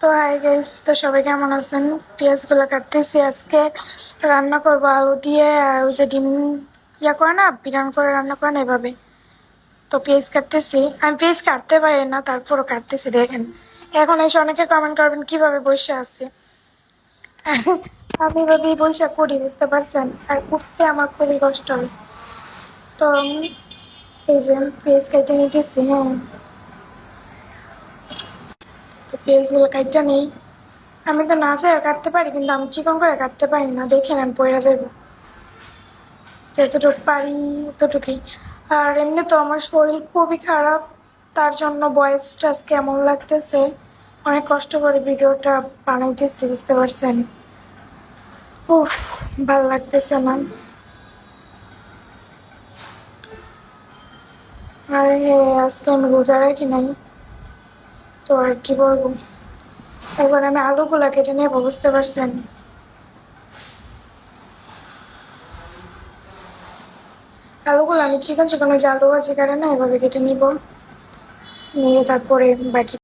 তো hi guys, তো সবাই কেমন আছেন? পেঁয়াজগুলো কাটতেছি আজকে। রান্না করবো আলু দিয়ে, আর ওই যে ডিম করে না, বিরান করে রান্না করে না এভাবে। তো পেঁয়াজ কাটতেছি, আমি পেঁয়াজ কাটতে পারি না, তারপরও কাটতেছি। দেখেন, এখন এসে অনেকে কমেন্ট করবেন কিভাবে বসে আছি। আমি এভাবেই বসে করি, বুঝতে পারছেন? আর উঠতে আমার খুবই কষ্ট হয়। তো এই যে পেঁয়াজ কেটে নিতেছি। হ্যাঁ, তো পেঁয়াজগুলো কাটতে নেই। আমি তো না চাই কাটতে পারি, কিন্তু আমি চিকন করে কাটতে পারি না। দেখেন আমি পড়ে যাবো, যতটুকু পারি ততটুকুই। আর এমনি তো আমার শরীর খুবই খারাপ, তার জন্য ভয়েসটা কেমন লাগতেছে। অনেক কষ্ট করে ভিডিওটা বানাইতেছি, বুঝতে পারছেন? উফ, ভাল লাগতেছে না। আর হ্যাঁ, আজকে আমি রোজা রাখি নাই, তো আর কি বলবো। এবার আমি আলুগুলা কেটে নেবো, বুঝতে পারছেন? আলুগুলো আমি চিকন চিকন জাল দেওয়া যে কারণে এভাবে কেটে নিব, নিয়ে তারপরে বাকি